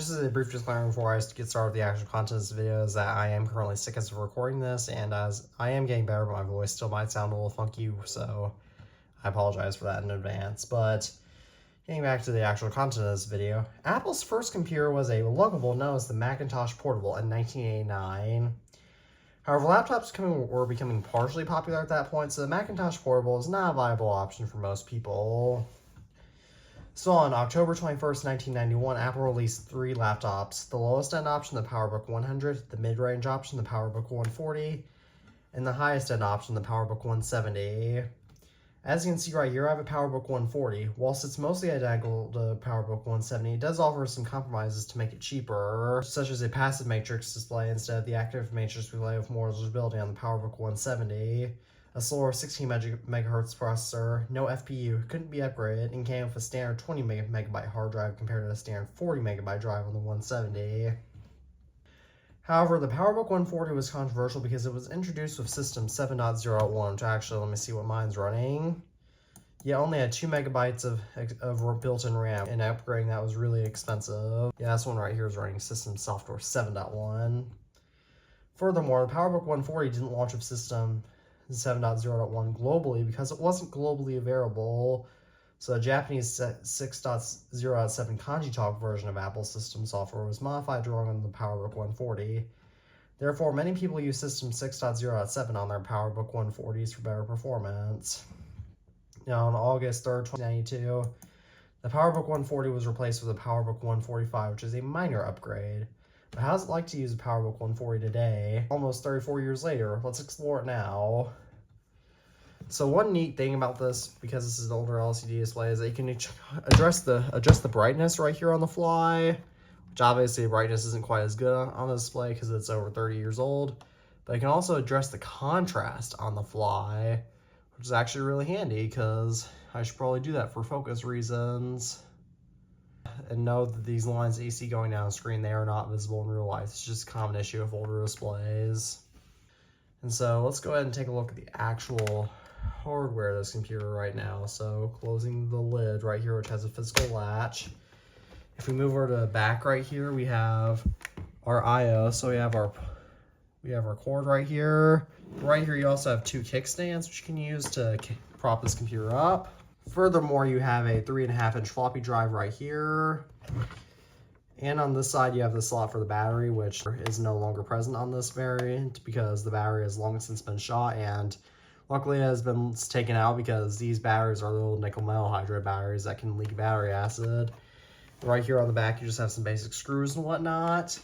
This is a brief disclaimer before I get started with the actual content of this video is that I am currently sick as of recording this, and as I am getting better, but my voice still might sound a little funky, so I apologize for that in advance. But getting back to the actual content of this video, Apple's first computer was a lookable known as the Macintosh Portable in 1989. However, laptops were becoming partially popular at that point, so the Macintosh Portable is not a viable option for most people. So on October 21st, 1991, Apple released 3 laptops. The lowest end option, the PowerBook 100, the mid-range option, the PowerBook 140, and the highest end option, the PowerBook 170. As you can see right here, I have a PowerBook 140. Whilst it's mostly identical to PowerBook 170, it does offer some compromises to make it cheaper, such as a passive matrix display instead of the active matrix display with more eligibility on the PowerBook 170. A slower 16 MHz processor, no FPU, couldn't be upgraded, and came with a standard 20 MB hard drive compared to a standard 40 MB drive on the 170. However, the PowerBook 140 was controversial because it was introduced with System 7.0.1, which actually, let me see what mine's running. Yeah, only had 2 MB of built-in RAM, and upgrading that was really expensive. Yeah, this one right here is running System Software 7.1. Furthermore, the PowerBook 140 didn't launch with System 7.0.1 globally because it wasn't globally available. So a Japanese 6.0.7 kanji talk version of Apple system software was modified to run on the PowerBook 140. Therefore, many people use System 6.0.7 on their PowerBook 140s for better performance. Now, on August 3rd, 2092, the PowerBook 140 was replaced with a PowerBook 145, which is a minor upgrade. But how does it like to use a PowerBook 140 today, almost 34 years later? Let's explore it now. So one neat thing about this, because this is an older LCD display, is that you can adjust the brightness right here on the fly, which obviously brightness isn't quite as good on the display because it's over 30 years old. But you can also adjust the contrast on the fly, which is actually really handy because I should probably do that for focus reasons. And know that these lines that you see going down the screen, they are not visible in real life. It's just a common issue with older displays. And so let's go ahead and take a look at the actual hardware of this computer right now. So closing the lid right here, which has a physical latch. If we move over to the back right here, we have our I/O. So we have our cord right here. Right here, you also have 2 kickstands, which you can use to prop this computer up. Furthermore, you have a 3.5-inch floppy drive right here. And on this side, you have the slot for the battery, which is no longer present on this variant because the battery has long since been shot, and luckily it has been taken out because these batteries are little nickel metal hydride batteries that can leak battery acid. Right here on the back, you just have some basic screws and whatnot.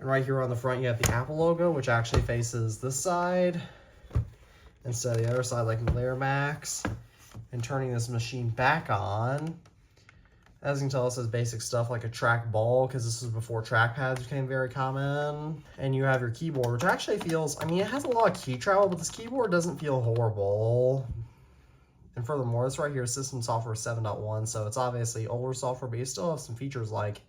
And right here on the front, you have the Apple logo, which actually faces this side instead of the other side like in Layer Max. And turning this machine back on, as you can tell, it says basic stuff like a trackball because this was before trackpads became very common. And you have your keyboard, which actually feels, I mean, it has a lot of key travel, but this keyboard doesn't feel horrible. And furthermore, this right here is System Software 7.1, so it's obviously older software, but you still have some features like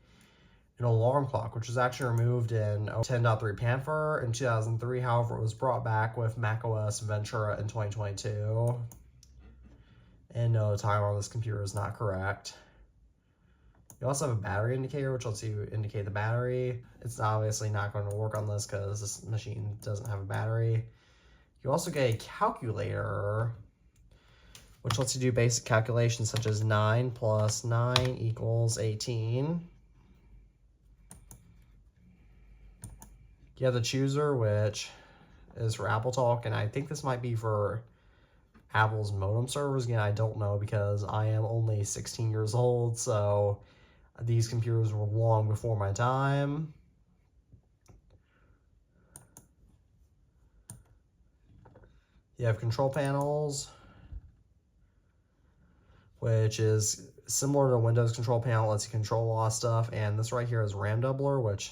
an alarm clock, which was actually removed in 10.3 Panther in 2003. However, it was brought back with macOS Ventura in 2022. And no, the timer on this computer is not correct. You also have a battery indicator, which lets you indicate the battery. It's obviously not going to work on this because this machine doesn't have a battery. You also get a calculator, which lets you do basic calculations such as 9 plus 9 equals 18. You have the chooser, which is for Apple Talk, and I think this might be for Apple's modem servers. Again, I don't know because I am only 16 years old, so these computers were long before my time. You have control panels, which is similar to a Windows control panel, lets you control a lot of stuff. And this right here is RAM doubler, which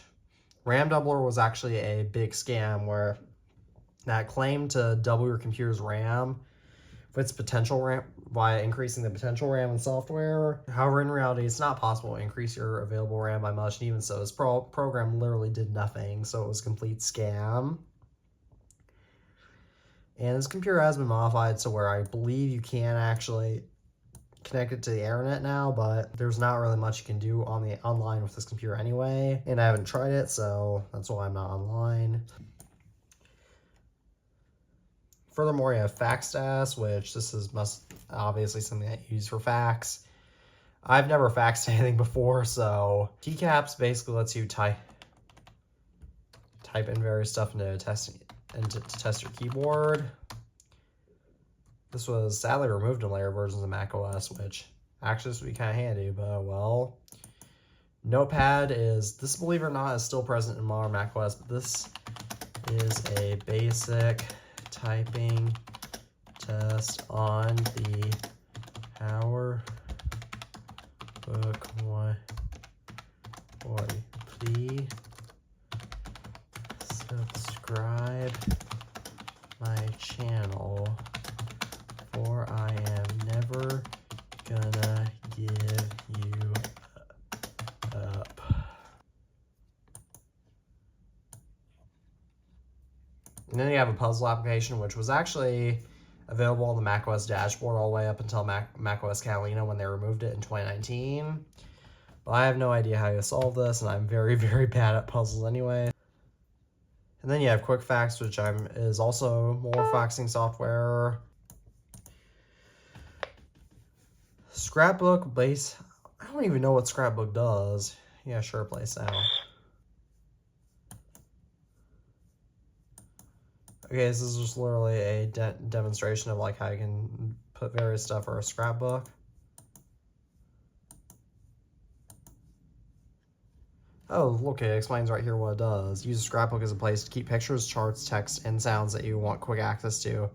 RAM doubler was actually a big scam where that claimed to double your computer's RAM its potential RAM by increasing the potential RAM in software. However, in reality, it's not possible to increase your available RAM by much, and even so, this program literally did nothing, so it was a complete scam. And this computer has been modified to where I believe you can actually connected to the internet now, but there's not really much you can do on the online with this computer anyway, and I haven't tried it, so that's why I'm not online. Furthermore, you have fax stats, which this is obviously something that you use for fax. I've never faxed anything before, so keycaps basically lets you type in various stuff to test your keyboard. This was sadly removed in later versions of macOS, which actually this would be kind of handy, but well. Notepad this, believe it or not, is still present in modern macOS, but this is a basic typing test on the PowerBook 140. Please subscribe my channel, for I am never gonna give you up. And then you have a puzzle application, which was actually available on the macOS dashboard all the way up until macOS Catalina when they removed it in 2019. But I have no idea how to solve this, and I'm very, very bad at puzzles anyway. And then you have Quick Fax, which is also more faxing software. Scrapbook base. I don't even know what Scrapbook does. Yeah, sure, play sound. Okay, this is just literally a demonstration of like how you can put various stuff for a scrapbook. Oh, okay, it explains right here what it does. Use a scrapbook as a place to keep pictures, charts, text, and sounds that you want quick access to.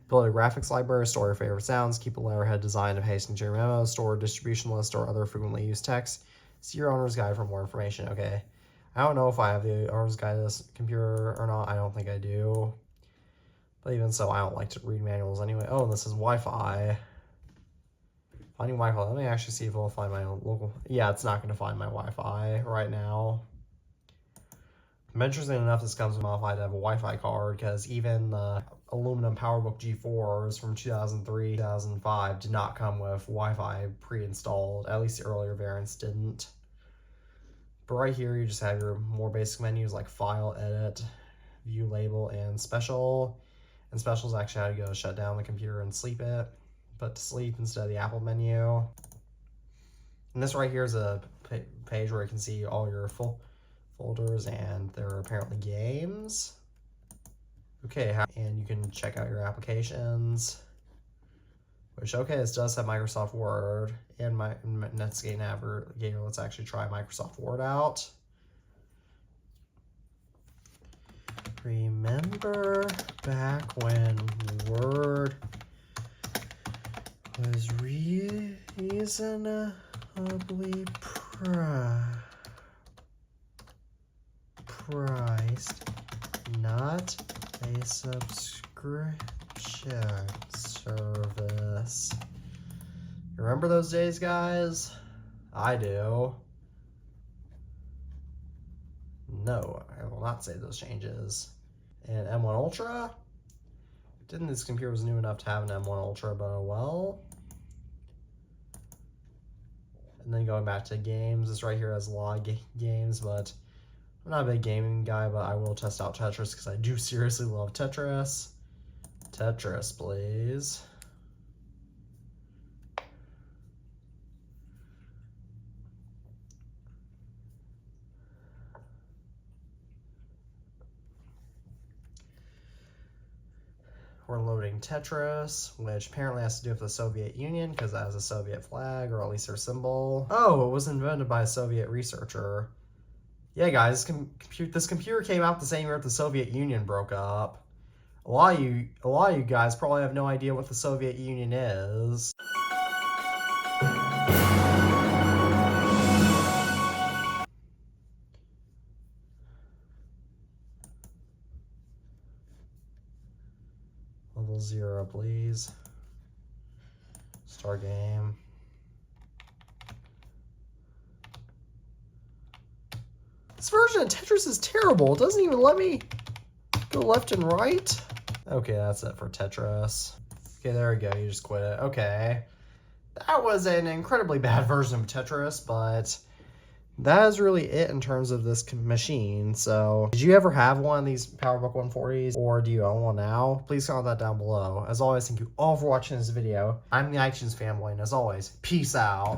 Build a graphics library, store your favorite sounds, keep a letterhead design to paste into your memo, store a distribution list or other frequently used text. See your owner's guide for more information. Okay, I don't know if I have the owner's guide to this computer or not. I don't think I do. But even so, I don't like to read manuals anyway. Oh, this is Wi-Fi. Finding Wi-Fi. Let me actually see if it'll find my local. Yeah, it's not going to find my Wi-Fi right now. Interestingly enough, this comes with modified to have a Wi-Fi card, because even the aluminum PowerBook G4s from 2003, 2005 did not come with Wi-Fi pre-installed. At least the earlier variants didn't. But right here, you just have your more basic menus like File, Edit, View Label, and Special. And Special is actually how to go shut down the computer and sleep it. Put to sleep instead of the Apple menu. And this right here is a page where you can see all your folders, and there are apparently games. Okay, and you can check out your applications. Which, okay, this does have Microsoft Word and my Netscape Navigator. Let's actually try Microsoft Word out. Remember back when Word was reasonably priced, not a subscription service. Remember those days, guys? I do. No, I will not save those changes. And M1 Ultra? Didn't this computer was new enough to have an M1 Ultra, but oh well. And then going back to games, this right here has a lot of games, but I'm not a big gaming guy, but I will test out Tetris because I do seriously love Tetris. Tetris, please. We're loading Tetris, which apparently has to do with the Soviet Union because that has a Soviet flag, or at least their symbol. Oh, it was invented by a Soviet researcher. Yeah, guys, this computer came out the same year the Soviet Union broke up. A lot of you guys probably have no idea what the Soviet Union is. Level 0, please. Start game. This version of Tetris is terrible. It doesn't even let me go left and right. Okay, that's it for Tetris. Okay, there we go. You just quit it. Okay. that was an incredibly bad version of Tetris, but that is really it in terms of this machine. So did you ever have one of these PowerBook 140s, or do you own one now? Please comment that down below. As always, thank you all for watching this video. I'm the iTunes Fanboy, and as always, peace out.